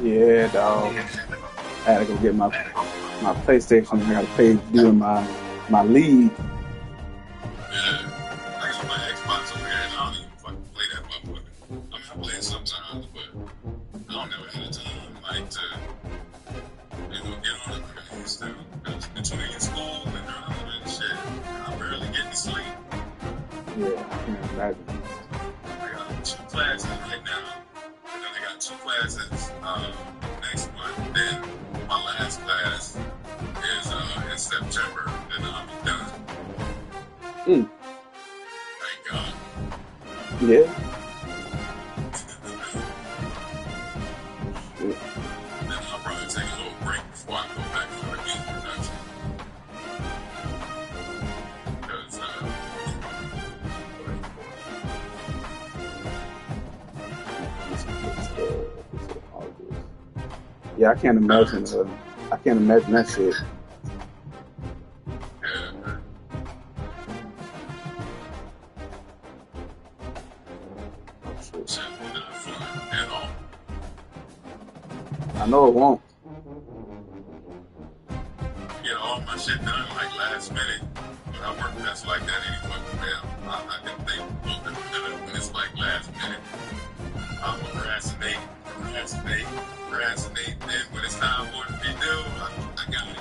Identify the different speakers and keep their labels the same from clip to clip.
Speaker 1: Yeah, dog. I had to go get my PlayStation. I got to pay doing my league.
Speaker 2: Yeah. I got my Xbox over here and I don't even fucking play that motherfucker. I mean, I play it sometimes, but I don't never have the time, like, to, get on it like I used to. Because between school and driving and shit, I barely get to sleep.
Speaker 1: Yeah, I can't imagine.
Speaker 2: I got two classes right now, and then I got two classes next month. Then my last class is in September, and I'll be done.
Speaker 1: Mm,
Speaker 2: Thank God.
Speaker 1: yeah. Shit.
Speaker 2: Then I'll probably take a little break before I go back to the music production. Because,
Speaker 1: It's August. Yeah, I can't imagine. I can't imagine that shit.
Speaker 2: yeah,
Speaker 1: Oh, shit.
Speaker 2: shit be not fun at all.
Speaker 1: I know it won't.
Speaker 2: Get all my shit done like last minute, but I work best like that any fucking way. I can think a little bit better when it's like last minute. I procrastinate. Then when it's time for it to be due, I got it.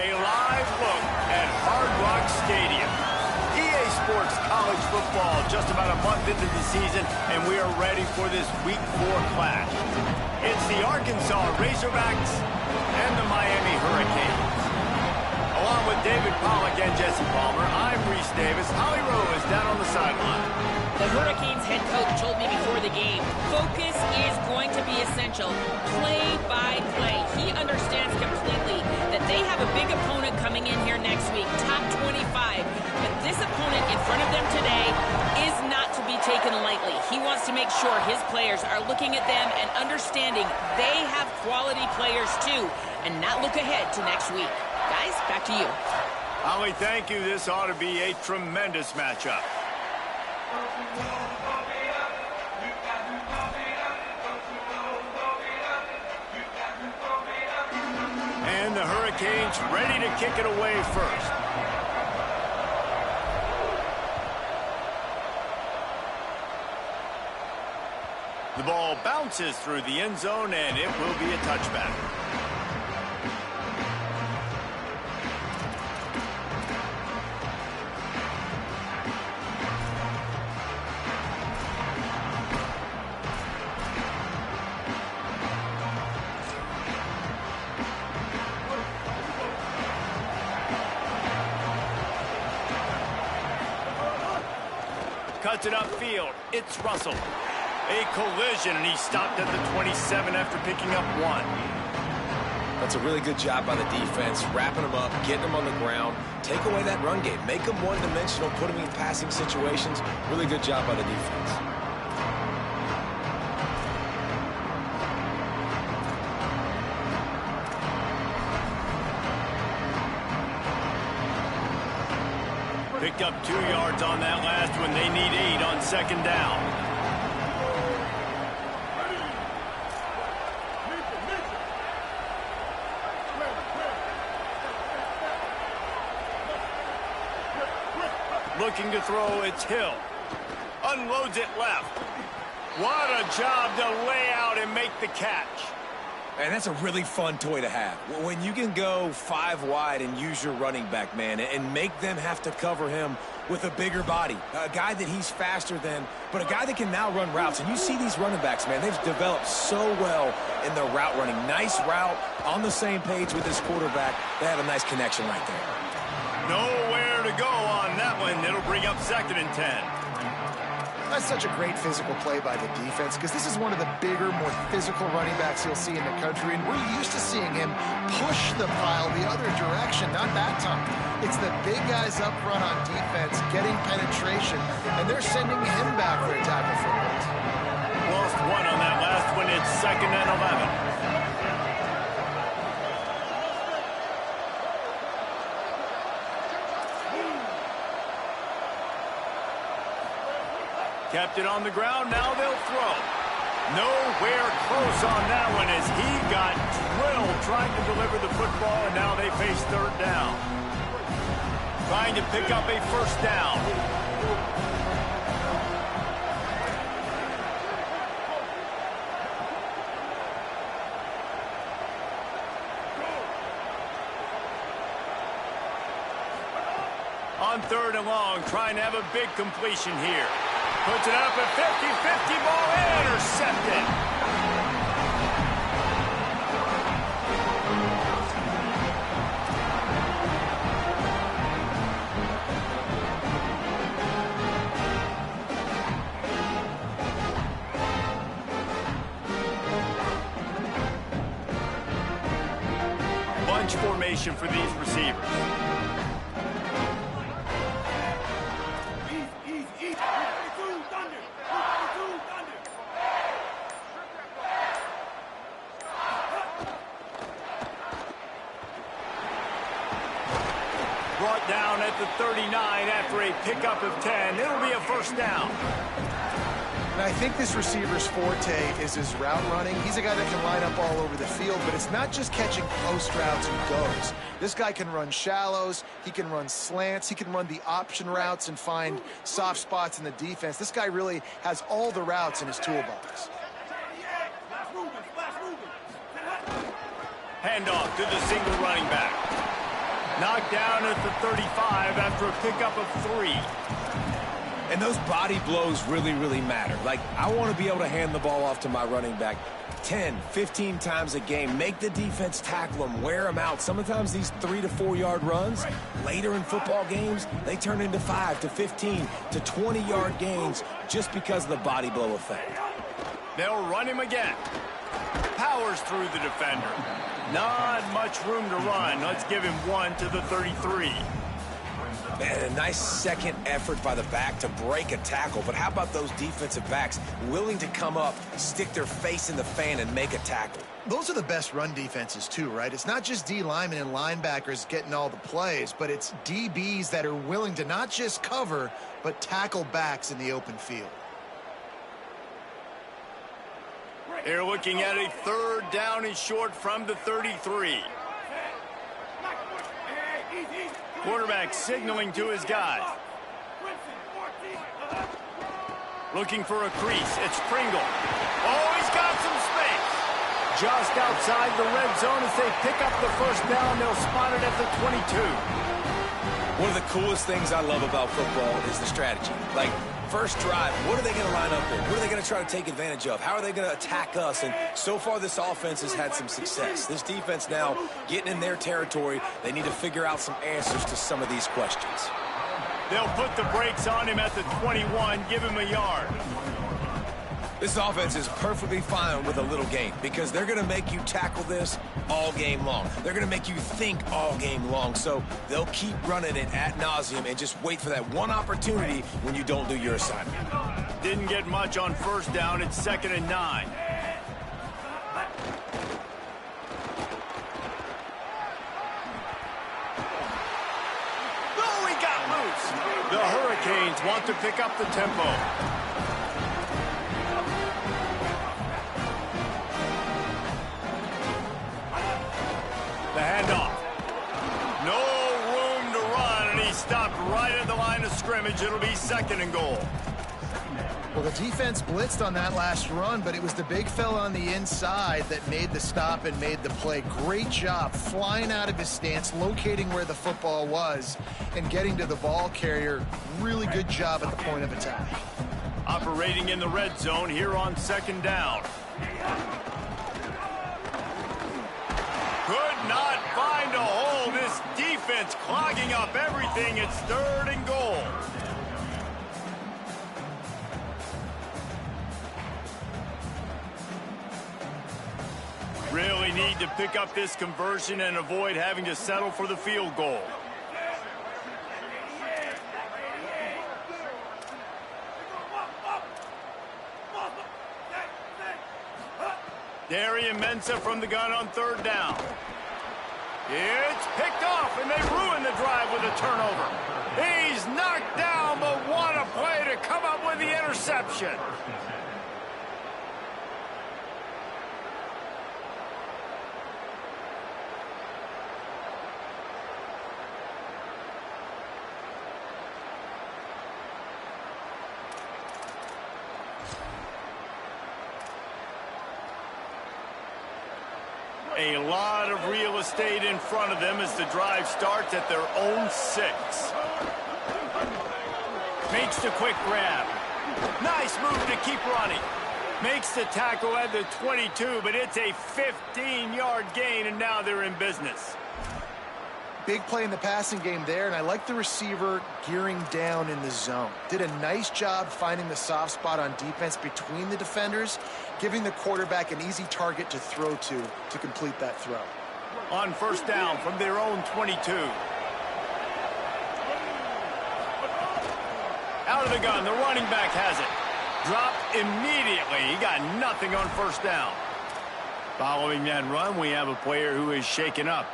Speaker 3: A live look at Hard Rock Stadium. EA Sports College Football just about a month into the season, and we are ready for this Week 4 clash. It's the Arkansas Razorbacks and the Miami Hurricanes. Along with David Pollack and Jesse Palmer, I'm Reese Davis. Holly Rowe is down on the sideline.
Speaker 4: The Hurricanes head coach told me before the game, focus is going to be essential. Play by play. He understands completely that they have a big opponent coming in here next week, top 25. But this opponent in front of them today is not to be taken lightly. He wants to make sure his players are looking at them and understanding they have quality players too, and not look ahead to next week. Guys, back to you.
Speaker 3: Holly, thank you. This ought to be a tremendous matchup. And the Hurricanes ready to kick it away first. The ball bounces through the end zone, and it will be a touchback. Cuts it upfield. It's Russell. A collision, and he stopped at the 27 after picking up 1.
Speaker 5: That's a really good job by the defense, wrapping them up, getting them on the ground, take away that run game, make them one-dimensional, put them in passing situations. Really good job by the defense.
Speaker 3: Picked up 2 yards on that last one. They need 8 on second down. Looking to throw, it's Hill. Unloads it left. What a job to lay out and make the catch.
Speaker 5: And that's a really fun toy to have. When you can go 5 wide and use your running back, man, and make them have to cover him with a bigger body. A guy that he's faster than, but a guy that can now run routes. And you see these running backs, man, they've developed so well in their route running. Nice route, on the same page with his quarterback. They have a nice connection right there.
Speaker 3: Nowhere to go on that one. It'll bring up 2nd and 10.
Speaker 6: That's such a great physical play by the defense because this is one of the bigger, more physical running backs you'll see in the country, and we're used to seeing him push the pile the other direction, not that time. It's the big guys up front on defense getting penetration, and they're sending him back for a tackle for loss.
Speaker 3: Lost 1 on that last one. It's 2nd and 11. Kept it on the ground, now they'll throw. Nowhere close on that one as he got drilled trying to deliver the football, and now they face 3rd down. Trying to pick up a 1st down. On 3rd and long, trying to have a big completion here. Puts it up at 50-50, ball intercepted. Bunch formation for these receivers. Brought down at the 39 after a pickup of 10. It'll be a 1st down.
Speaker 6: And I think this receiver's forte is his route running. He's a guy that can line up all over the field, but it's not just catching post routes and goes. This guy can run shallows, he can run slants, he can run the option routes and find soft spots in the defense. This guy really has all the routes in his toolbox.
Speaker 3: Handoff to the single running back. Knocked down at the 35 after a pickup of 3.
Speaker 5: And those body blows really, really matter. Like, I want to be able to hand the ball off to my running back 10, 15 times a game. Make the defense tackle them, wear them out. Sometimes these 3 to 4 yard runs, later in football games, they turn into 5 to 15 to 20 yard gains just because of the body blow effect.
Speaker 3: They'll run him again. Powers through the defender. Not much room to run. Let's give him 1 to the 33.
Speaker 5: Man, a nice second effort by the back to break a tackle. But how about those defensive backs willing to come up, stick their face in the fan, and make a tackle?
Speaker 6: Those are the best run defenses, too, right? It's not just D linemen and linebackers getting all the plays, but it's DBs that are willing to not just cover, but tackle backs in the open field.
Speaker 3: They're looking at a 3rd down and short from the 33. Quarterback signaling to his guys. Looking for a crease. It's Pringle. Oh, he's got some space. Just outside the red zone as they pick up the 1st down. They'll spot it at the 22.
Speaker 5: One of the coolest things I love about football is the strategy. Like, first drive, what are they going to line up with? What are they going to try to take advantage of? How are they going to attack us? And so far, this offense has had some success. This defense now getting in their territory. They need to figure out some answers to some of these questions.
Speaker 3: They'll put the brakes on him at the 21, give him a yard.
Speaker 5: This offense is perfectly fine with a little game because they're going to make you tackle this all game long. They're going to make you think all game long. So they'll keep running it ad nauseum and just wait for that one opportunity when you don't do your assignment.
Speaker 3: Didn't get much on 1st down. It's 2nd and 9. Oh, he got loose. The Hurricanes want to pick up the tempo. The handoff. No room to run, and he stopped right at the line of scrimmage. It'll be 2nd and goal.
Speaker 6: Well, the defense blitzed on that last run, but it was the big fella on the inside that made the stop and made the play. Great job flying out of his stance, locating where the football was, and getting to the ball carrier. Really good job at the point of attack.
Speaker 3: Operating in the red zone here on 2nd down. Could not find a hole. This defense clogging up everything. It's 3rd and goal. Really need to pick up this conversion and avoid having to settle for the field goal. Ncaa from the gun on 3rd down. It's picked off, and they ruin the drive with a turnover. He's knocked down, but what a play to come up with the interception. A lot of real estate in front of them as the drive starts at their own 6. Makes the quick grab. Nice move to keep running. Makes the tackle at the 22, but it's a 15-yard gain, and now they're in business.
Speaker 6: Big play in the passing game there, and I like the receiver gearing down in the zone. Did a nice job finding the soft spot on defense between the defenders, giving the quarterback an easy target to throw to complete that throw.
Speaker 3: On 1st down from their own 22. Out of the gun, the running back has it. Dropped immediately. He got nothing on 1st down. Following that run, we have a player who is shaken up.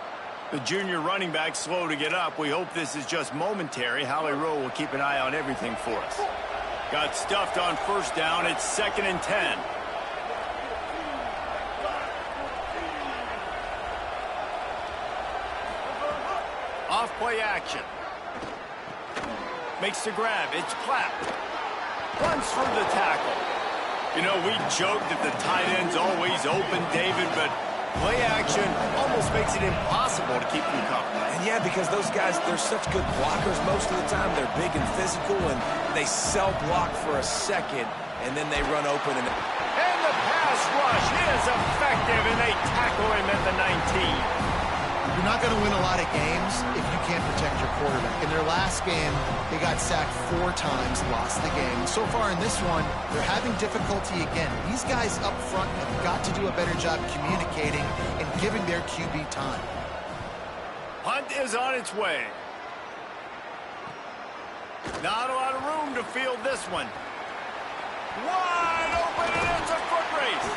Speaker 3: The junior running back slow to get up. We hope this is just momentary. Howie Rowe will keep an eye on everything for us. Got stuffed on 1st down. It's 2nd and 10. Off play action. Makes the grab. It's clapped. Runs through the tackle. You know, we joked that the tight end's always open, David, but Play action almost makes it impossible to keep them covered.
Speaker 5: And yeah, because those guys, they're such good blockers most of the time. They're big and physical, and they sell block for a second, and then they run open. And
Speaker 3: the pass rush is effective, and they tackle him at the 19.
Speaker 6: You're not going to win a lot of games if you can't protect your quarterback. In their last game, they got sacked 4 times, lost the game. So far in this one, they're having difficulty again. These guys up front have got to do a better job communicating and giving their QB time.
Speaker 3: Punt is on its way. Not a lot of room to field this one. Wide open, and it's a foot race.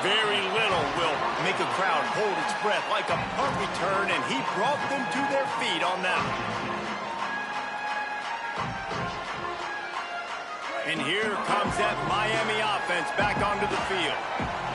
Speaker 3: Very little will make a crowd hold its breath like a punt return, and he brought them to their feet on that one. And here comes that Miami offense back onto the field.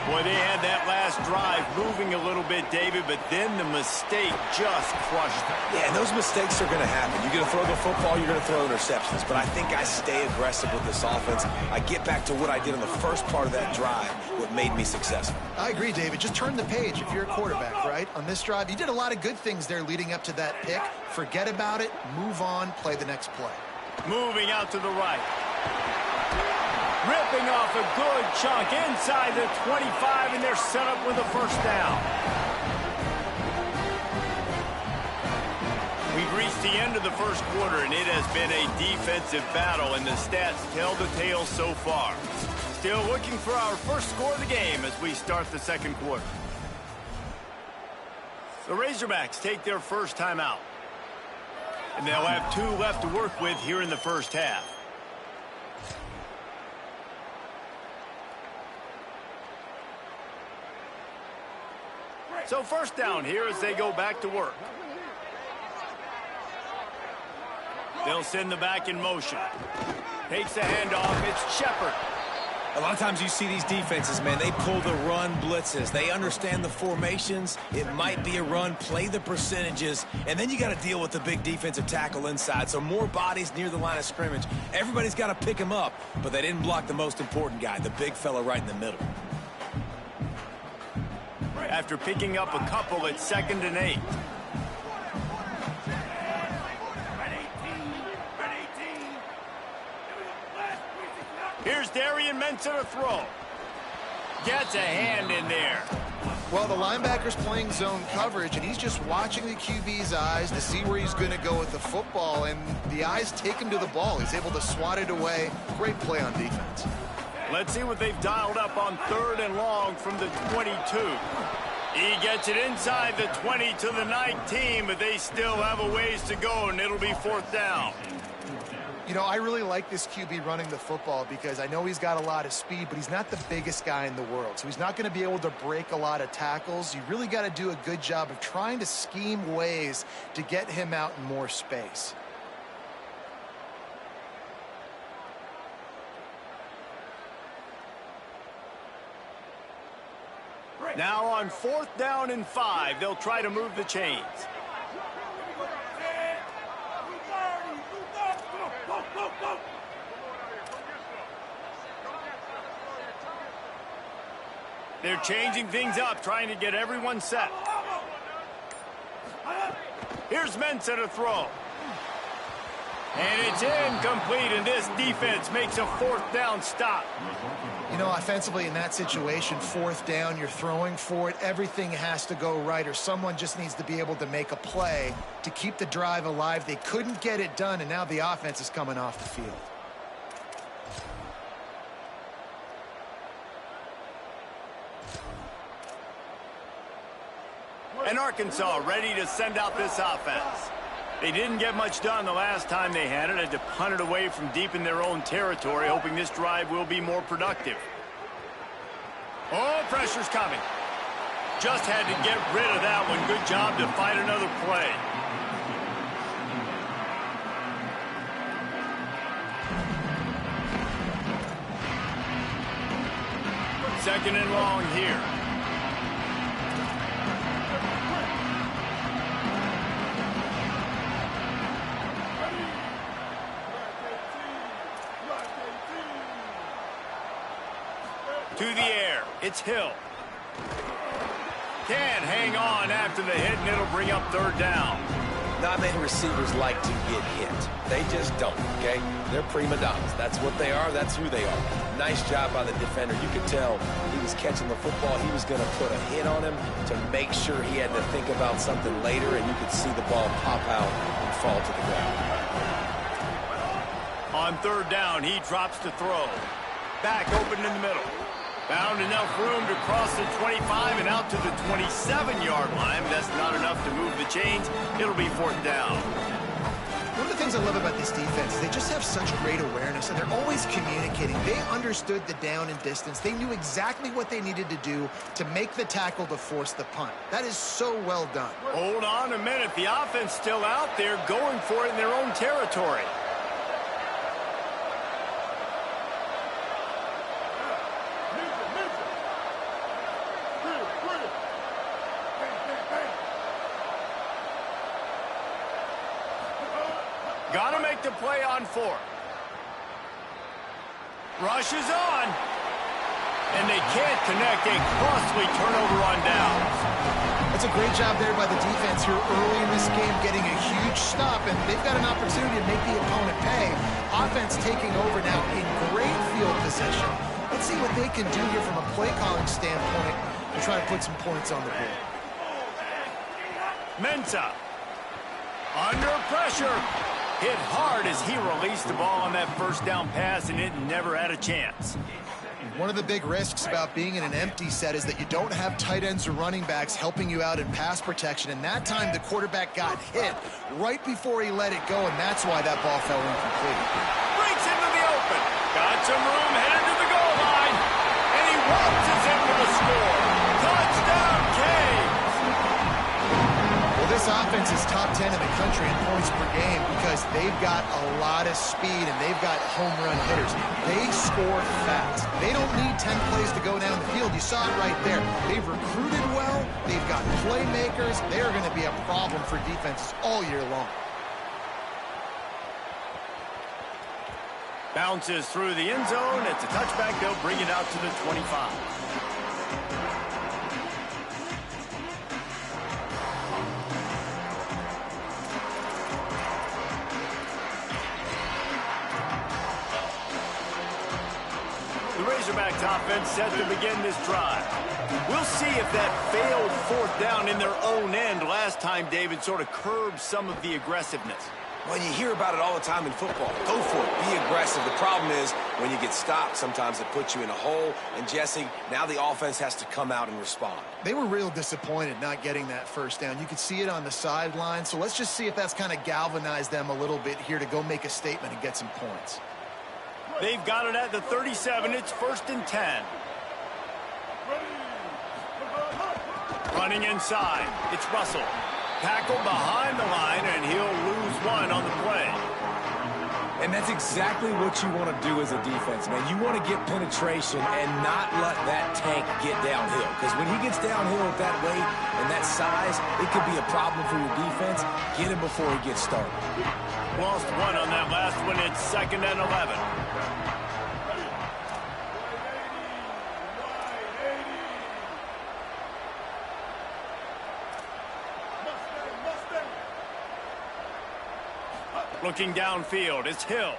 Speaker 3: Boy, they had that last drive moving a little bit, David, but then the mistake just crushed them.
Speaker 5: yeah, those mistakes are going to happen. You're going to throw the football, you're going to throw interceptions. But I think I stay aggressive with this offense. I get back to what I did in the first part of that drive, what made me successful.
Speaker 6: I agree, David. Just turn the page if you're a quarterback, right? On this drive, you did a lot of good things there leading up to that pick. Forget about it, move on, play the next play.
Speaker 3: Moving out to the right. Ripping off a good chunk inside the 25, and they're set up with a first down. We've reached the end of the first quarter, and it has been a defensive battle, and the stats tell the tale so far. Still looking for our first score of the game as we start the second quarter. The Razorbacks take their first timeout, and they'll have 2 left to work with here in the first half. So first down here as they go back to work. They'll send the back in motion. Takes the handoff. It's Shepard.
Speaker 5: A lot of times you see these defenses, man, they pull the run blitzes. They understand the formations. It might be a run, play the percentages, and then you got to deal with the big defensive tackle inside. So more bodies near the line of scrimmage. Everybody's got to pick him up, but they didn't block the most important guy, the big fella right in the middle.
Speaker 3: After picking up a couple at 2nd and 8. Here's Darian Ncaa to throw. Gets a hand in there.
Speaker 6: Well, the linebacker's playing zone coverage, and he's just watching the QB's eyes to see where he's going to go with the football, and the eyes take him to the ball. He's able to swat it away. Great play on defense.
Speaker 3: Let's see what they've dialed up on 3rd and long from the 22. He gets it inside the 20 to the 19, but they still have a ways to go, and it'll be 4th down.
Speaker 6: You know, I really like this QB running the football because I know he's got a lot of speed, but he's not the biggest guy in the world. So he's not going to be able to break a lot of tackles. You really got to do a good job of trying to scheme ways to get him out in more space.
Speaker 3: Now on 4th down and 5, they'll try to move the chains. They're changing things up, trying to get everyone set. Here's Ncaa to throw. And it's incomplete, and this defense makes a 4th down stop.
Speaker 6: You know, offensively in that situation, 4th down, you're throwing for it. Everything has to go right, or someone just needs to be able to make a play to keep the drive alive. They couldn't get it done, and now the offense is coming off the field.
Speaker 3: And Arkansas ready to send out this offense. They didn't get much done the last time they had it. Had to punt it away from deep in their own territory, hoping this drive will be more productive. Oh, pressure's coming. Just had to get rid of that one. Good job to find another play. Second and long here. To the air. It's Hill. Can't hang on after the hit, and it'll bring up third down.
Speaker 5: Not many receivers like to get hit. They just don't, okay? They're prima donnas. That's what they are. That's who they are. Nice job by the defender. You could tell he was catching the football. He was going to put a hit on him to make sure he had to think about something later, and you could see the ball pop out and fall to the ground.
Speaker 3: On third down, he drops to throw. Back open in the middle. Found enough room to cross the 25 and out to the 27-yard line. That's not enough to move the chains. It'll be fourth down.
Speaker 6: One of the things I love about this defense is they just have such great awareness, and they're always communicating. They understood the down and distance. They knew exactly what they needed to do to make the tackle to force the punt. That is so well done.
Speaker 3: Hold on a minute. The offense still out there going for it in their own territory. Gotta make the play on fourth. Rush is on. And they can't connect. A costly turnover on downs.
Speaker 6: That's a great job there by the defense here early in this game, getting a huge stop, and they've got an opportunity to make the opponent pay. Offense taking over now in great field position. Let's see what they can do here from a play calling standpoint to try to put some points on the board.
Speaker 3: Ncaa under pressure. Hit hard as he released the ball on that first down pass, and it never had a chance.
Speaker 6: One of the big risks about being in an empty set is that you don't have tight ends or running backs helping you out in pass protection, and that time the quarterback got hit right before he let it go, and that's why that ball fell incomplete.
Speaker 3: Breaks into the open. Got some room, headed to the goal line, and he waltzes into the score. Touchdown, Canes!
Speaker 6: Well, this offense is top 10 in the country in points per game because they've got a lot of speed and they've got home run hitters. They score fast. They don't need 10 plays to go down the field. You saw it right there. They've recruited well. They've got playmakers. They're going to be a problem for defenses all year long.
Speaker 3: Bounces through the end zone. It's a touchback. They'll bring it out to the 25. Razorbacks offense set to begin this drive. We'll see if that failed fourth down in their own end last time, David, sort of curbed some of the aggressiveness.
Speaker 5: Well, you hear about it all the time in football. Go for it. Be aggressive. The problem is when you get stopped, sometimes it puts you in a hole. And, Jesse, now the offense has to come out and respond.
Speaker 6: They were real disappointed not getting that first down. You could see it on the sideline. So let's just see if that's kind of galvanized them a little bit here to go make a statement and get some points.
Speaker 3: They've got it at the 37. It's 1st and 10. Running inside. It's Russell. Tackled behind the line, and he'll lose one on the play.
Speaker 5: And that's exactly what you want to do as a defense, man. You want to get penetration and not let that tank get downhill. Because when he gets downhill at that weight and that size, it could be a problem for your defense. Get him before he gets started.
Speaker 3: Lost one on that last one. It's 2nd and 11. Looking downfield, it's Hill.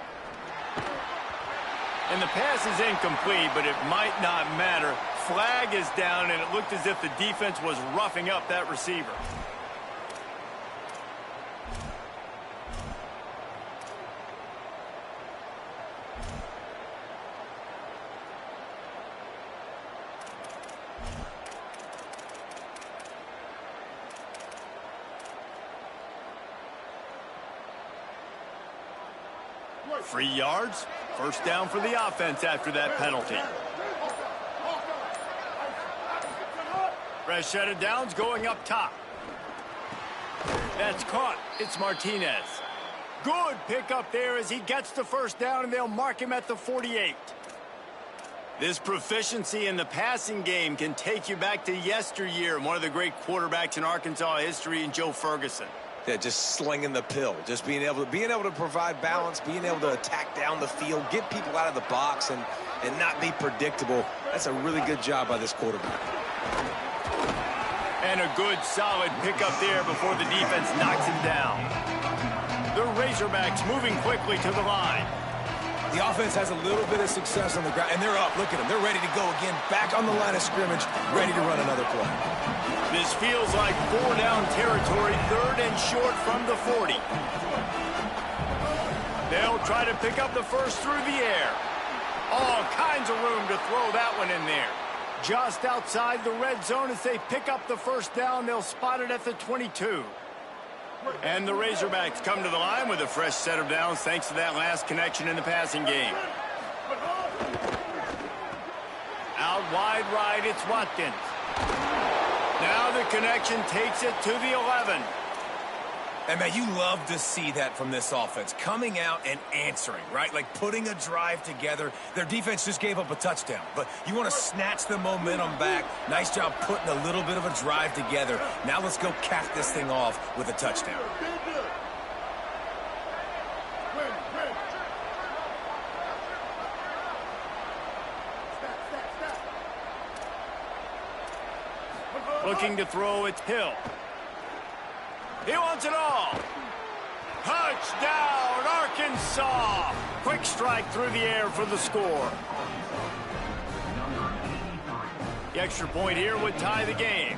Speaker 3: And the pass is incomplete, but it might not matter. Flag is down, and it looked as if the defense was roughing up that receiver. Free yards. First down for the offense after that penalty. Fresh set of downs going up top. That's caught. It's Martinez. Good pickup there as he gets the first down, and they'll mark him at the 48. This proficiency in the passing game can take you back to yesteryear, one of the great quarterbacks in Arkansas history, in Joe Ferguson.
Speaker 5: Yeah, just slinging the pill, just being able to provide balance, being able to attack down the field, get people out of the box, and not be predictable. That's a really good job by this quarterback.
Speaker 3: And a good, solid pickup there before the defense knocks him down. The Razorbacks moving quickly to the line.
Speaker 5: The offense has a little bit of success on the ground, and they're up. Look at them. They're ready to go again, back on the line of scrimmage, ready to run another play.
Speaker 3: This feels like 4-down territory, 3rd and short from the 40. They'll try to pick up the first through the air. All kinds of room to throw that one in there. Just outside the red zone as they pick up the first down. They'll spot it at the 22. And the Razorbacks come to the line with a fresh set of downs thanks to that last connection in the passing game. Out wide right, it's Watkins. Now the connection takes it to the 11.
Speaker 5: And, man, you love to see that from this offense, coming out and answering, right? Like putting a drive together. Their defense just gave up a touchdown, but you want to snatch the momentum back. Nice job putting a little bit of a drive together. Now let's go cap this thing off with a touchdown.
Speaker 3: Looking to throw, it's Hill. He wants it all. Touchdown, Arkansas. Quick strike through the air for the score. The extra point here would tie the game.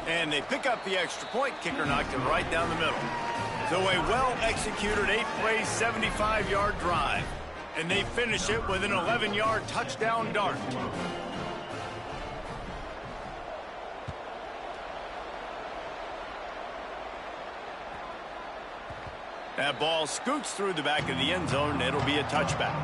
Speaker 3: And they pick up the extra point. Kicker knocked it right down the middle. So a well-executed 8-play, 75-yard drive. And they finish it with an 11-yard touchdown dart. That ball scoots through the back of the end zone, and it'll be a touchback.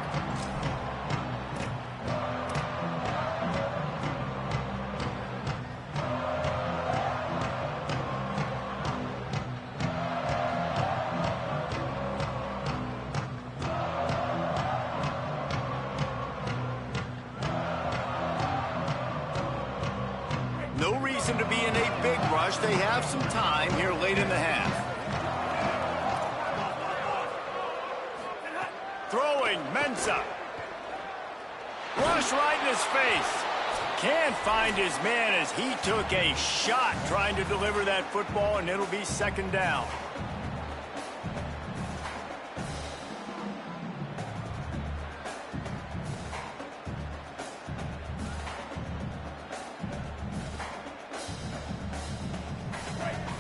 Speaker 3: No reason to be in a big rush. They have some time here late in the half. Throwing, Ncaa. Rush right in his face. Can't find his man as he took a shot trying to deliver that football, and it'll be second down.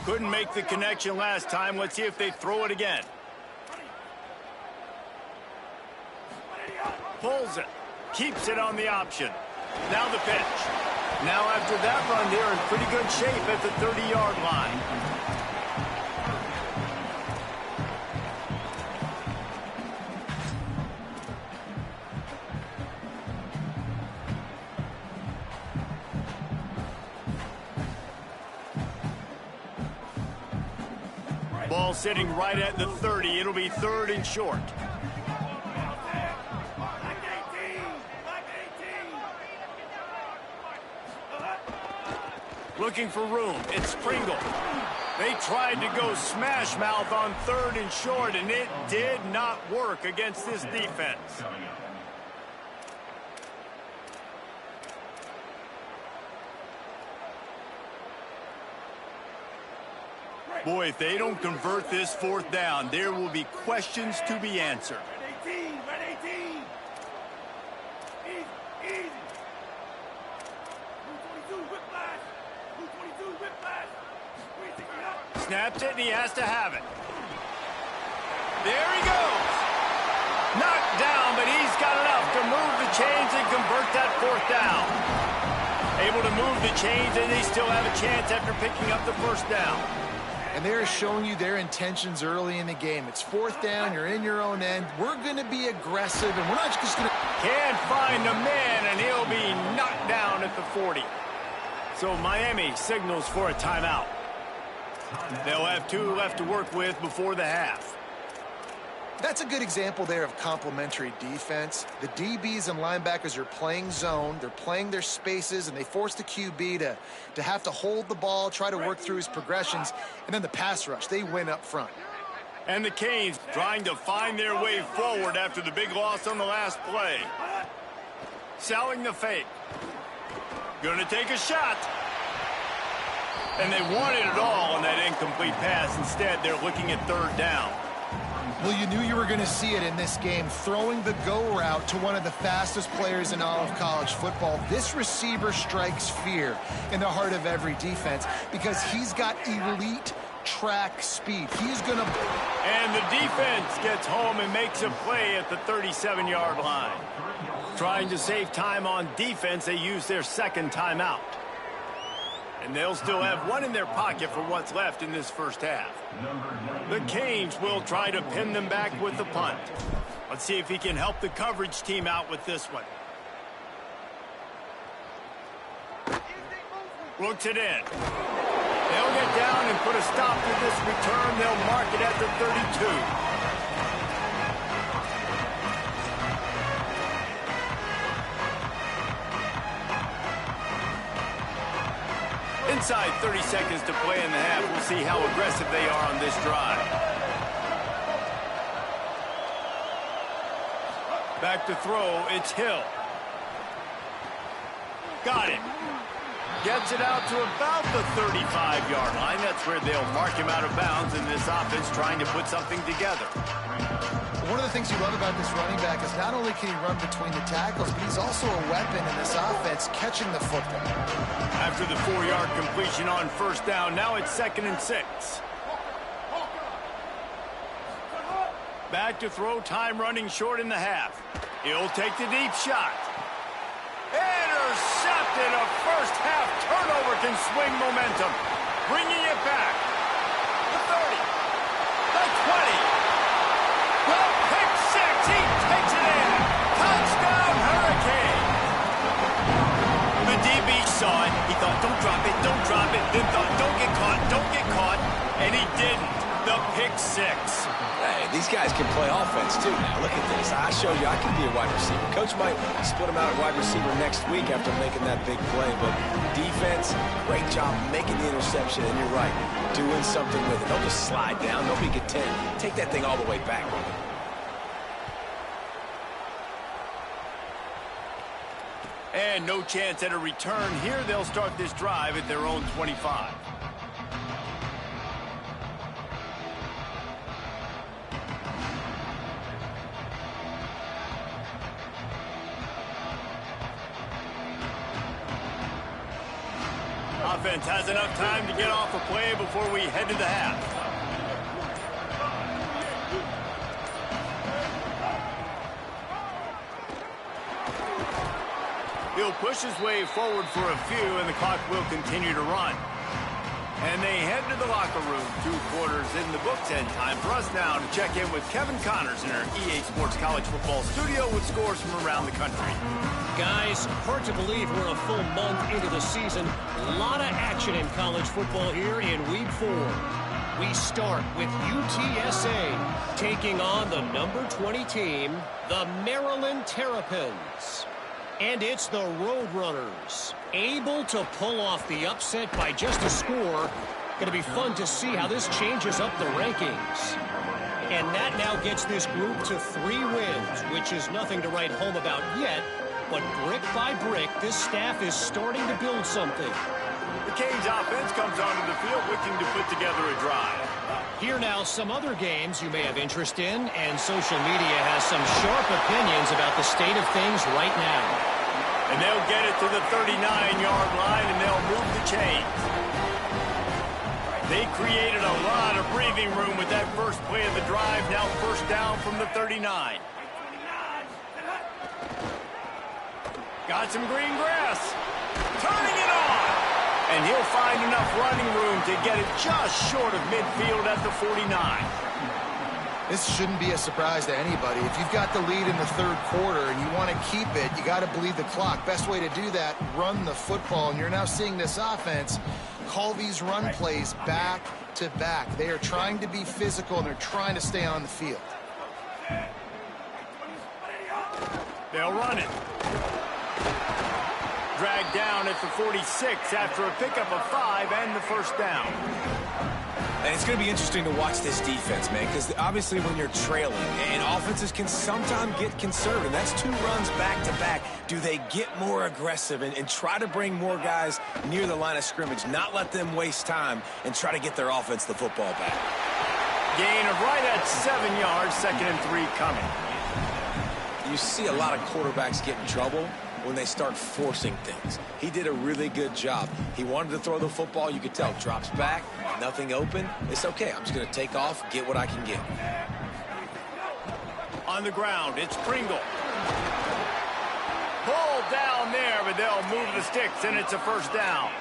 Speaker 3: Couldn't make the connection last time. Let's see if they throw it again. Pulls it. Keeps it on the option. Now the pitch. Now after that run, they're in pretty good shape at the 30-yard line. Ball sitting right at the 30. It'll be 3rd and short. Looking for room. It's Pringle. They tried to go smash mouth on 3rd and short, and it did not work against this defense. Boy, if they don't convert this 4th down, there will be questions to be answered. Snaps it, and he has to have it. There he goes. Knocked down, but he's got enough to move the chains and convert that 4th down. Able to move the chains, and they still have a chance after picking up the 1st down.
Speaker 6: And they're showing you their intentions early in the game. It's 4th down, you're in your own end. We're going to be aggressive, and we're not just going to...
Speaker 3: Can't find a man, and he'll be knocked down at the 40. So Miami signals for a timeout. They'll have 2 left to work with before the half.
Speaker 6: That's a good example there of complementary defense. The DBs and linebackers are playing zone, they're playing their spaces, and they force the QB to have to hold the ball, try to work through his progressions, and then the pass rush, they win up front.
Speaker 3: And the Canes trying to find their way forward after the big loss on the last play. Selling the fake. Gonna take a shot. And they wanted it all on that incomplete pass. Instead, they're looking at third down.
Speaker 6: Well, you knew you were going to see it in this game, throwing the go route to one of the fastest players in all of college football. This receiver strikes fear in the heart of every defense because he's got elite track speed. He's going to...
Speaker 3: And the defense gets home and makes a play at the 37-yard line. Trying to save time on defense, they use their second timeout. And they'll still have one in their pocket for what's left in this first half. The Canes will try to pin them back with the punt. Let's see if he can help the coverage team out with this one. Looks it in. They'll get down and put a stop to this return. They'll mark it at the 32. Inside 30 seconds to play in the half. We'll see how aggressive they are on this drive. Back to throw, it's Hill. Got it. Gets it out to about the 35-yard line. That's where they'll mark him out of bounds in this offense trying to put something together.
Speaker 6: One of the things you love about this running back is not only can he run between the tackles, but he's also a weapon in this offense catching the football.
Speaker 3: After the 4-yard completion on first down, now it's 2nd and 6. Back to throw, time running short in the half. He'll take the deep shot. Intercepted. A first half turnover can swing momentum. Bringing it back. The 30. The 20. The pick six. He takes it in. Touchdown, Hurricane. The DB saw it. He thought, don't drop it, don't drop it. Then thought, don't get caught, don't get caught. And he didn't. The pick six.
Speaker 5: Hey, these guys can play offense too now. Look at this. I showed you I can be a wide receiver. Coach might split him out at wide receiver next week after making that big play. But defense, great job making the interception. And you're right, doing something with it. Don't just slide down. Don't be content. Take that thing all the way back.
Speaker 3: And no chance at a return here. They'll start this drive at their own 25. Offense has enough time to get off a play before we head to the half. He'll push his way forward for a few, and the clock will continue to run. And they head to the locker room. 2 quarters in the books, and time for us now to check in with Kevin Connors in our EA Sports College Football studio with scores from around the country.
Speaker 7: Guys, hard to believe we're a full month into the season. A lot of action in college football here in Week 4. We start with UTSA taking on the number 20 team, the Maryland Terrapins. And it's the Roadrunners, able to pull off the upset by just a score. Going to be fun to see how this changes up the rankings. And that now gets this group to 3 wins, which is nothing to write home about yet. But brick by brick, this staff is starting to build something.
Speaker 3: The Canes offense comes onto the field looking to put together a drive.
Speaker 7: Here now, some other games you may have interest in, and social media has some sharp opinions about the state of things right now.
Speaker 3: And they'll get it to the 39-yard line, and they'll move the chains. They created a lot of breathing room with that first play of the drive. Now first down from the 39. Got some green grass. Turning it on. And he'll find enough running room to get it just short of midfield at the 49.
Speaker 6: This shouldn't be a surprise to anybody. If you've got the lead in the 3rd quarter and you want to keep it, you got to bleed the clock. Best way to do that, run the football. And you're now seeing this offense call these run plays back to back. They are trying to be physical, and they're trying to stay on the field.
Speaker 3: They'll run it. Dragged down at the 46 after a pickup of 5 and the first down.
Speaker 5: And it's going to be interesting to watch this defense, man, because obviously when you're trailing, and offenses can sometimes get conservative. That's 2 runs back-to-back do they get more aggressive and try to bring more guys near the line of scrimmage, not let them waste time, and try to get their offense the football back?
Speaker 3: Gain of right at 7 yards, 2nd and 3 coming.
Speaker 5: You see a lot of quarterbacks get in trouble when they start forcing things. He did a really good job. He wanted to throw the football. You could tell. Drops back, nothing open. It's okay. I'm just going to take off, get what I can get.
Speaker 3: On the ground, it's Pringle. Pulled down there, but they'll move the sticks, and it's a first down.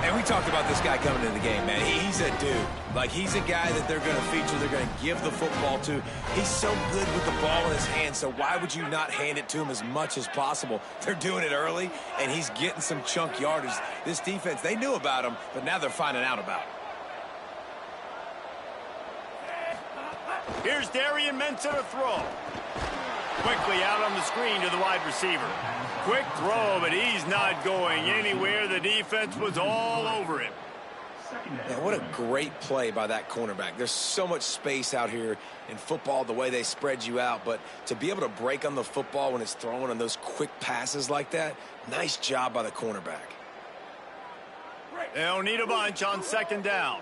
Speaker 5: And we talked about this guy coming into the game, man. He's a dude. Like, he's a guy that they're going to feature, they're going to give the football to. He's so good with the ball in his hand, so why would you not hand it to him as much as possible? They're doing it early, and he's getting some chunk yardage. This defense, they knew about him, but now they're finding out about him.
Speaker 3: Here's Darian Mensah to throw. Quickly out on the screen to the wide receiver. Quick throw, but he's not going anywhere. The defense was all over him.
Speaker 5: Yeah, what a great play by that cornerback. There's so much space out here in football, the way they spread you out. But to be able to break on the football when it's thrown on those quick passes like that, nice job by the cornerback.
Speaker 3: They'll need a bunch on 2nd down.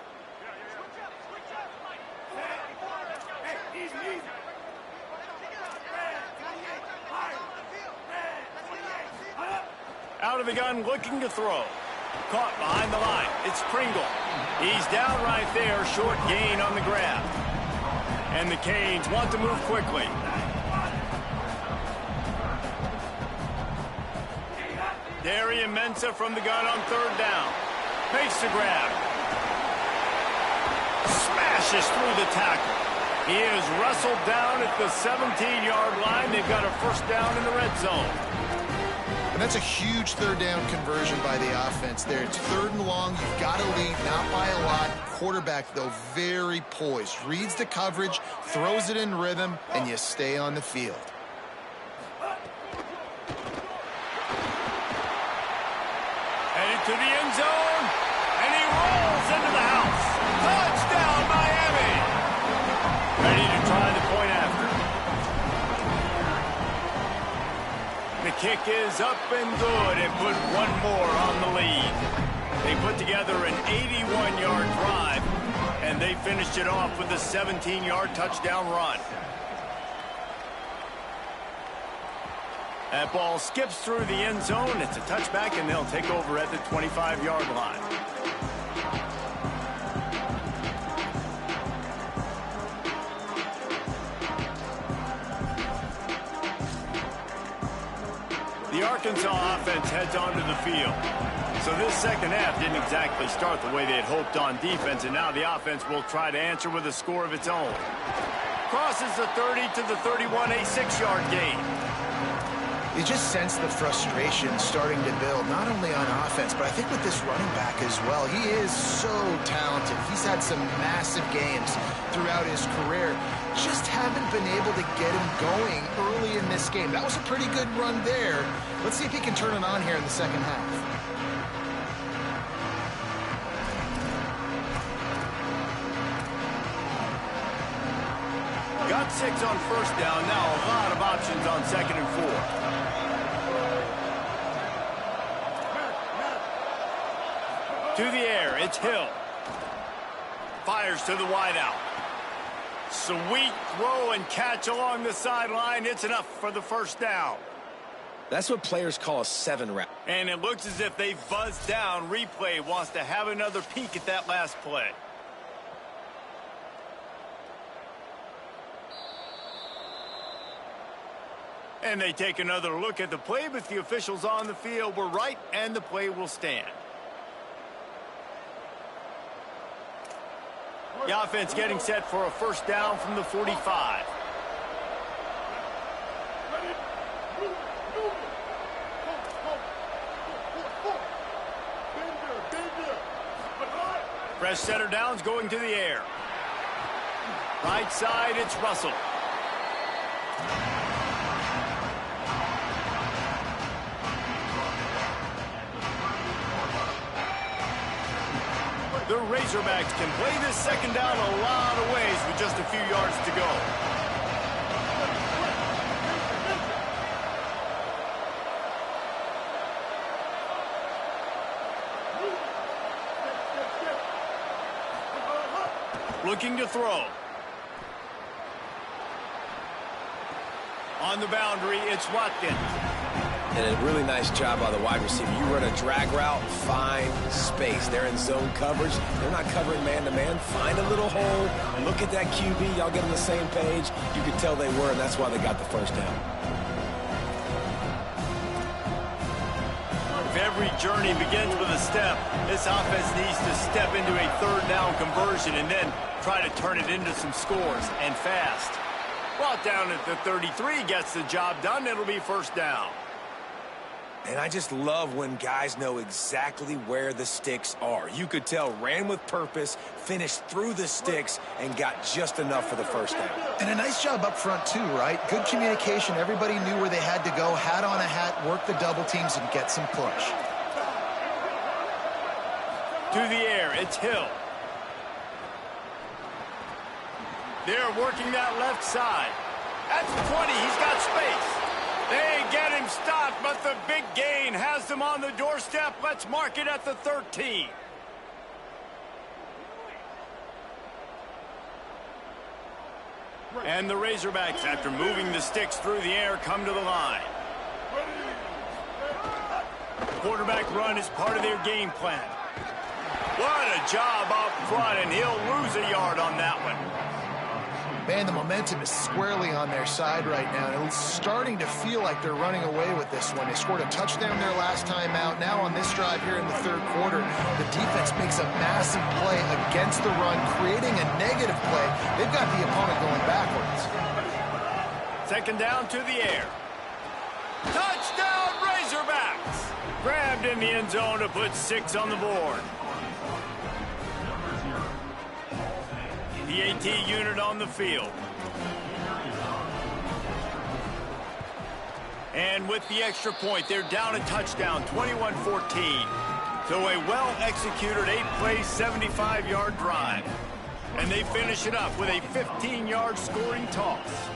Speaker 3: Out of the gun, looking to throw. Caught behind the line. It's Pringle. He's down right there. Short gain on the grab. And the Canes want to move quickly. Darian Mensah from the gun on 3rd down. Makes the grab. Smashes through the tackle. He is wrestled down at the 17-yard line. They've got a first down in the red zone.
Speaker 6: And that's a huge 3rd down conversion by the offense there. It's 3rd and long. You've got to lead, not by a lot. Quarterback, though, very poised. Reads the coverage, throws it in rhythm, and you stay on the field.
Speaker 3: Headed to the end zone, and he rolls into the house. Touchdown, Miami! Ready to try the point after. The kick is up and good, and put one more on the lead. They put together an 81-yard drive, and they finished it off with a 17-yard touchdown run. That ball skips through the end zone. It's a touchback, and they'll take over at the 25-yard line. The Arkansas offense heads onto the field. So this second half didn't exactly start the way they had hoped on defense, and now the offense will try to answer with a score of its own. Crosses the 30 to the 31, a 6-yard gain.
Speaker 6: You just sense the frustration starting to build, not only on offense, but I think with this running back as well. He is so talented. He's had some massive games throughout his career. Just haven't been able to get him going early in this game. That was a pretty good run there. Let's see if he can turn it on here in the second half.
Speaker 3: Got 6 on first down. Now a lot of options on 2nd and 4. To the air, it's Hill. Fires to the wideout. Sweet throw and catch along the sideline. It's enough for the first down.
Speaker 5: That's what players call a 7 route.
Speaker 3: And it looks as if they buzzed down. Replay wants to have another peek at that last play. And they take another look at the play, but the officials on the field were right, and the play will stand. The offense getting set for a first down from the 45. Fresh center downs going to the air. Right side, it's Russell. The Razorbacks can play this second down a lot of ways with just a few yards to go. Looking to throw. On the boundary, it's Watkins.
Speaker 5: And a really nice job by the wide receiver. You run a drag route, find space. They're in zone coverage. They're not covering man-to-man. Find a little hole. Look at that QB. Y'all get on the same page. You could tell they were, and that's why they got the first down.
Speaker 3: If every journey begins with a step, this offense needs to step into a third down conversion and then try to turn it into some scores, and fast. Brought down at the 33, gets the job done. It'll be first down.
Speaker 5: And I just love when guys know exactly where the sticks are. You could tell ran with purpose, finished through the sticks, and got just enough for the first down.
Speaker 6: And a nice job up front, too, right? Good communication. Everybody knew where they had to go, hat on a hat, work the double teams, and get some push.
Speaker 3: To the air, it's Hill. They're working that left side. At the 20, he's got space. They get him stopped, but the big gain has them on the doorstep. Let's mark it at the 13. And the Razorbacks, after moving the sticks through the air, come to the line. Quarterback run is part of their game plan. What a job up front, and he'll lose a yard on that one.
Speaker 6: Man, the momentum is squarely on their side right now. And it's starting to feel like they're running away with this one. They scored a touchdown their last time out. Now on this drive here in the third quarter, the defense makes a massive play against the run, creating a negative play. They've got the opponent going backwards.
Speaker 3: Second down to the air. Touchdown, Razorbacks! Grabbed in the end zone to put 6 on the board. The AT unit on the field. And with the extra point, they're down a touchdown, 21-14. So a well-executed 8-play, 75-yard drive. And they finish it up with a 15-yard scoring toss.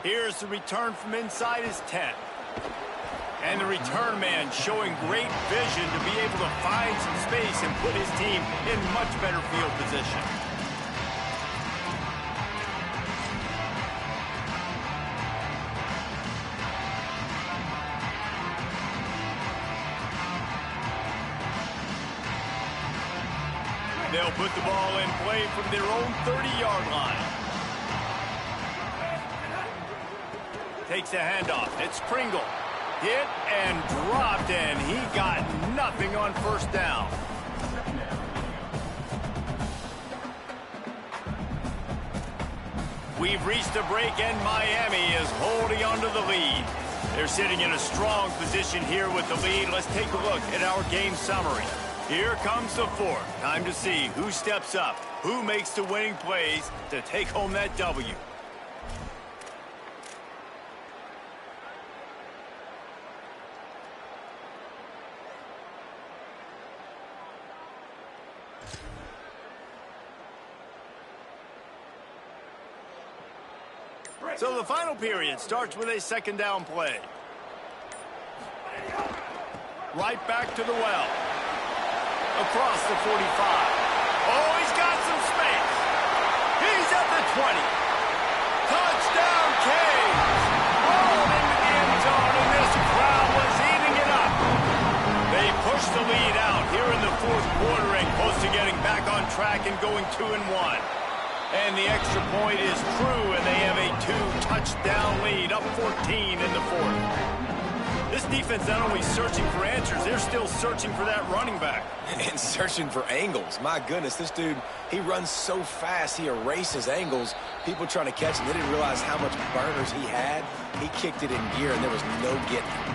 Speaker 3: Here's the return from inside his 10. And the return man showing great vision to be able to find some space and put his team in much better field position. They'll put the ball in play from their own 30-yard line. Takes a handoff. It's Pringle. Hit and dropped, and he got nothing on first down. We've reached a break, and Miami is holding on to the lead. They're sitting in a strong position here with the lead. Let's take a look at our game summary. Here comes the fourth. Time to see who steps up, who makes the winning plays to take home that W. So the final period starts with a second down play. Right back to the well. Across the 45. Oh, he's got some space. He's at the 20. Touchdown, Canes. Rolled into the end zone, and this crowd was eating it up. They pushed the lead out here in the fourth quarter and close to getting back on track and going 2-1. And the extra point is true, and they have a 2-touchdown lead, up 14 in the fourth. This defense not only searching for answers, they're still searching for that running back.
Speaker 5: And searching for angles. My goodness, this dude, he runs so fast, he erases angles. People trying to catch him, they didn't realize how much burners he had. He kicked it in gear, and there was no getting him.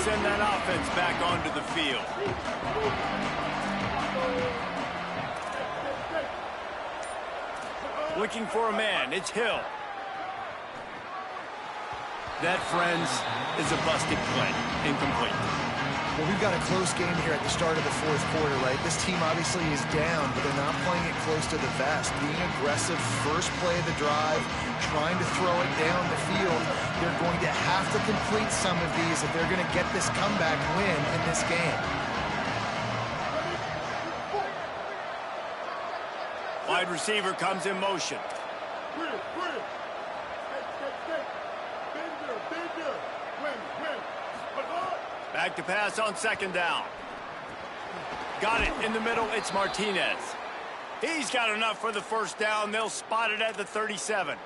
Speaker 3: Send that offense back onto the field. Looking for a man. It's Hill. That, friends, is a busted play. Incomplete.
Speaker 6: Well, we've got a close game here at the start of the fourth quarter, right? This team obviously is down, but they're not playing it close to the vest. Being aggressive, first play of the drive, trying to throw it down the field. They're going to have to complete some of these if they're going to get this comeback win in this game.
Speaker 3: Wide receiver comes in motion. Back to pass on second down. Got it in the middle. It's Martinez. He's got enough for the first down. They'll spot it at the 37.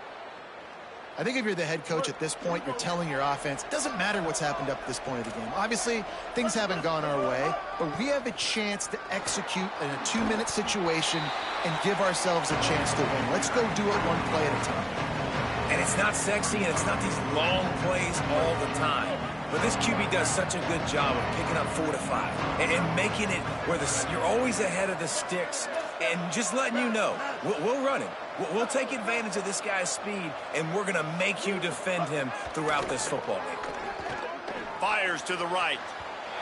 Speaker 6: I think if you're the head coach at this point, you're telling your offense, it doesn't matter what's happened up to this point of the game. Obviously, things haven't gone our way, but we have a chance to execute in a 2-minute situation and give ourselves a chance to win. Let's go do it one play at a time.
Speaker 5: And it's not sexy, and it's not these long plays all the time. But this QB does such a good job of picking up 4 to 5 and making it where you're always ahead of the sticks and just letting you know, we'll run him. We'll take advantage of this guy's speed, and we're going to make you defend him throughout this football game.
Speaker 3: Fires to the right.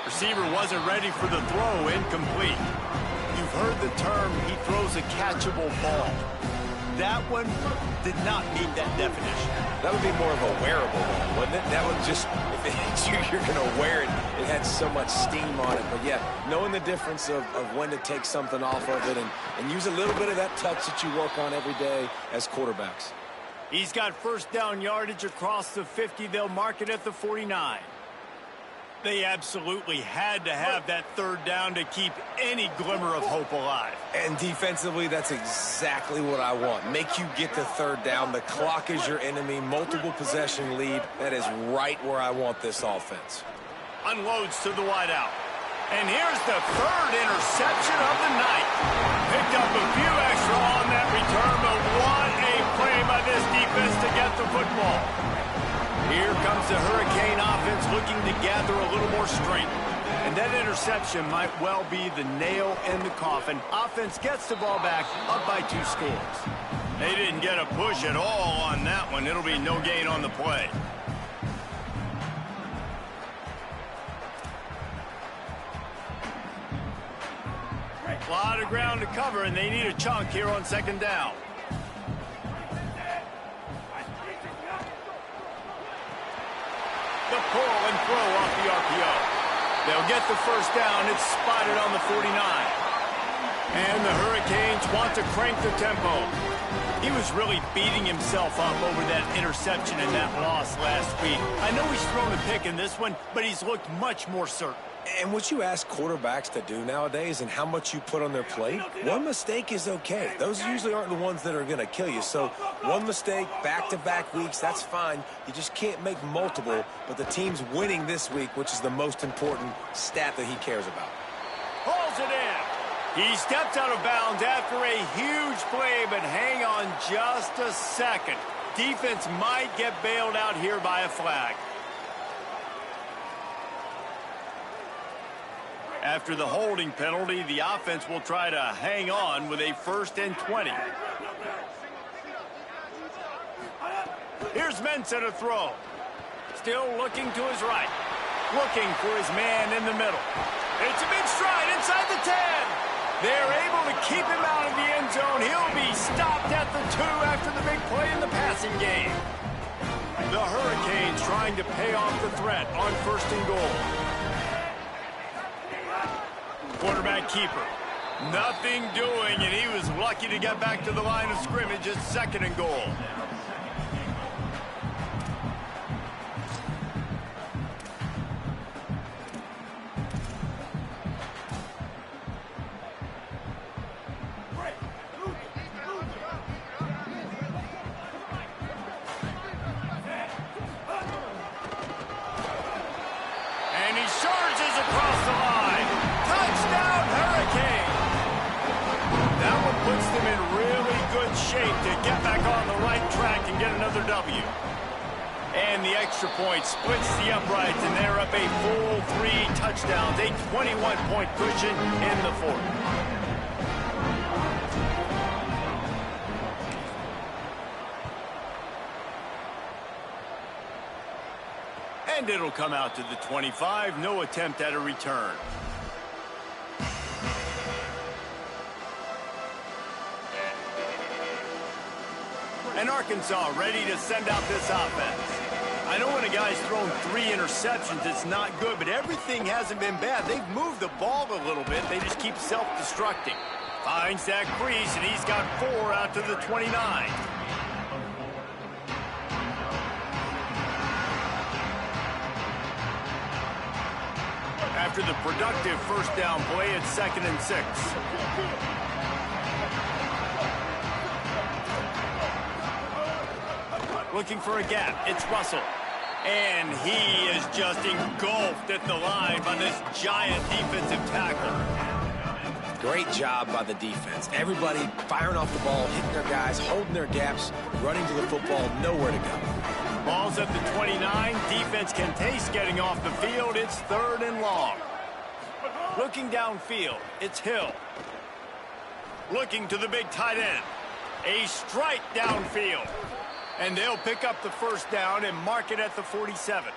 Speaker 3: Receiver wasn't ready for the throw. Incomplete. You've heard the term, he throws a catchable ball. That one did not meet that definition.
Speaker 5: That would be more of a wearable ball, wouldn't it? That would just, if it hits you, you're going to wear it. It had so much steam on it. But, yeah, knowing the difference of when to take something off of it and use a little bit of that touch that you work on every day as quarterbacks.
Speaker 3: He's got first down yardage across the 50. They'll mark it at the 49. They absolutely had to have that third down to keep any glimmer of hope alive.
Speaker 5: And defensively, that's exactly what I want. Make you get the third down. The clock is your enemy. Multiple possession lead. That is right where I want this offense.
Speaker 3: Unloads to the wideout. And here's the third interception of the night. Picked up a few extra on that return, but what a play by this defense to get the football. Here comes the Hurricane offense looking to gather a little more strength. And that interception might well be the nail in the coffin. Offense gets the ball back, up by 2 scores. They didn't get a push at all on that one. It'll be no gain on the play. A lot of ground to cover, and they need a chunk here on second down. The pull and throw off the RPO. They'll get the first down. It's spotted on the 49. And the Hurricanes want to crank the tempo. He was really beating himself up over that interception and that loss last week. I know he's thrown a pick in this one, but he's looked much more certain.
Speaker 5: And what you ask quarterbacks to do nowadays and how much you put on their plate, one mistake is okay. Those usually aren't the ones that are going to kill you. So one mistake, back-to-back weeks, that's fine. You just can't make multiple. But the team's winning this week, which is the most important stat that he cares about.
Speaker 3: Pulls it in. He stepped out of bounds after a huge play, but hang on just a second. Defense might get bailed out here by a flag. After the holding penalty, the offense will try to hang on with a 1st and 20. Here's Ncaa to throw. Still looking to his right. Looking for his man in the middle. It's a big stride inside the 10. They're able to keep him out of the end zone. He'll be stopped at the 2 after the big play in the passing game. The Hurricanes trying to pay off the threat on 1st and goal. Quarterback keeper. Nothing doing, and he was lucky to get back to the line of scrimmage at 2nd and goal. And he charges across the line. Touchdown, Hurricane! That one puts them in really good shape to get back on the right track and get another W. And the extra point splits the uprights, and they're up a full 3 touchdowns, a 21-point cushion in the 4th. And it'll come out to the 25. No attempt at a return. And Arkansas ready to send out this offense. I know when a guy's thrown 3 interceptions, it's not good, but everything hasn't been bad. They've moved the ball a little bit. They just keep self-destructing. Finds that crease, and he's got 4 out to the 29. After the productive first down play, it's 2nd and 6. Looking for a gap. It's Russell. And he is just engulfed at the line by this giant defensive tackle.
Speaker 5: Great job by the defense. Everybody firing off the ball, hitting their guys, holding their gaps, running to the football, nowhere to go.
Speaker 3: Ball's at the 29. Defense can taste getting off the field. It's 3rd and long. Looking downfield, it's Hill. Looking to the big tight end. A strike downfield. And they'll pick up the first down and mark it at the 47.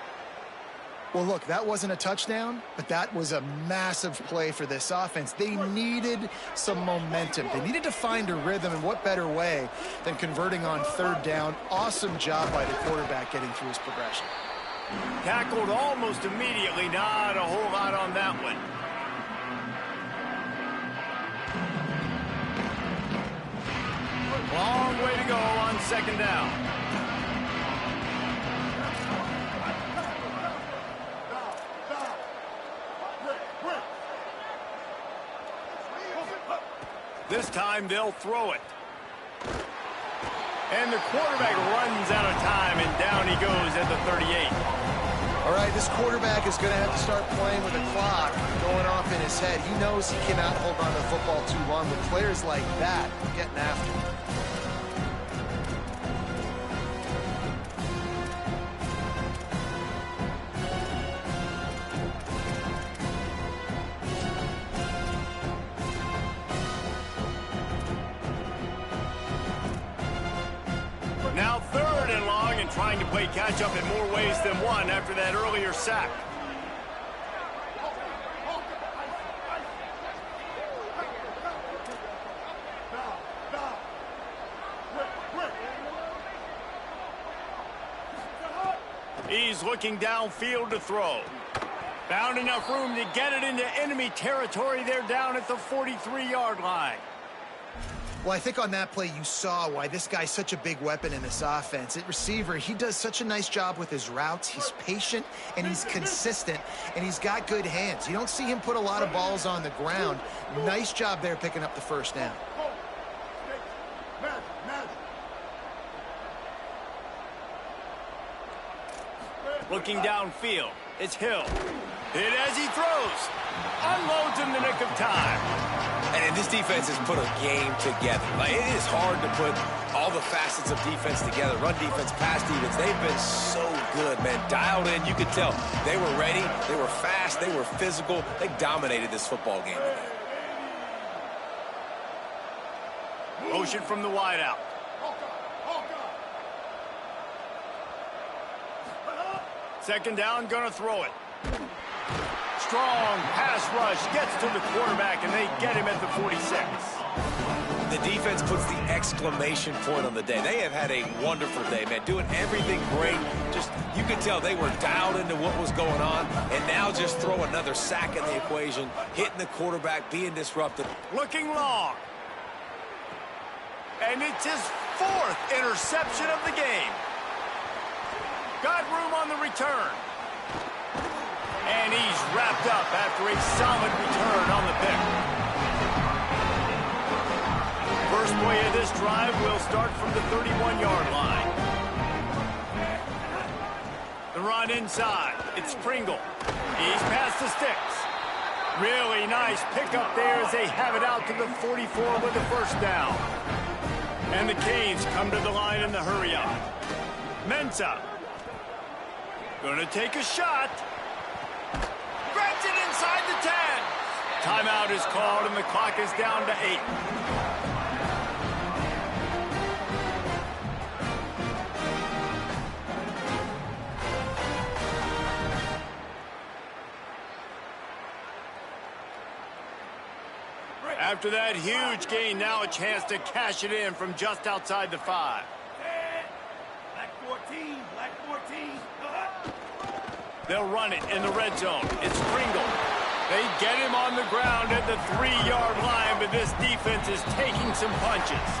Speaker 6: Well, look, that wasn't a touchdown, but that was a massive play for this offense. They needed some momentum. They needed to find a rhythm, and what better way than converting on 3rd down. Awesome job by the quarterback getting through his progression.
Speaker 3: Tackled almost immediately. Not a whole lot on that one. Long way to go on 2nd down. This time they'll throw it. And the quarterback runs out of time, and down he goes at the 38.
Speaker 6: All right, this quarterback is going to have to start playing with a clock going off in his head. He knows he cannot hold on to the football too long, but players like that are getting after him.
Speaker 3: Now 3rd and long, and trying to play catch-up in more ways than one after that earlier sack. He's looking downfield to throw. Found enough room to get it into enemy territory. They're down at the 43-yard line.
Speaker 6: Well, I think on that play you saw why this guy's such a big weapon in this offense. At receiver, he does such a nice job with his routes. He's patient, and he's consistent, and he's got good hands. You don't see him put a lot of balls on the ground. Nice job there picking up the first down.
Speaker 3: Looking downfield, it's Hill. Hit as he throws. Unloads in the nick of time.
Speaker 5: And this defense has put a game together. Like, it is hard to put all the facets of defense together. Run defense, pass defense. They've been so good, man. Dialed in. You could tell they were ready. They were fast. They were physical. They dominated this football game today.
Speaker 3: Motion from the wideout. Second down, gonna throw it. Strong pass rush, gets to the quarterback, and they get him at the 46.
Speaker 5: The defense puts the exclamation point on the day. They have had a wonderful day, man, doing everything great. Just, you could tell they were dialed into what was going on, and now just throw another sack in the equation, hitting the quarterback, being disruptive.
Speaker 3: Looking long. And it's his 4th interception of the game. Got room on the return. And he's wrapped up after a solid return on the pick. First play of this drive will start from the 31-yard line. The run inside. It's Pringle. He's past the sticks. Really nice pickup there as they have it out to the 44 with the first down. And the Canes come to the line in the hurry-up. Ncaa. Gonna take a shot. Grabs it inside the 10. Timeout is called, and the clock is down to 8. After that huge gain, now a chance to cash it in from just outside the 5.
Speaker 8: Black 14, black 14.
Speaker 3: They'll run it in the red zone. It's Pringle. They get him on the ground at the 3-yard line, but this defense is taking some punches.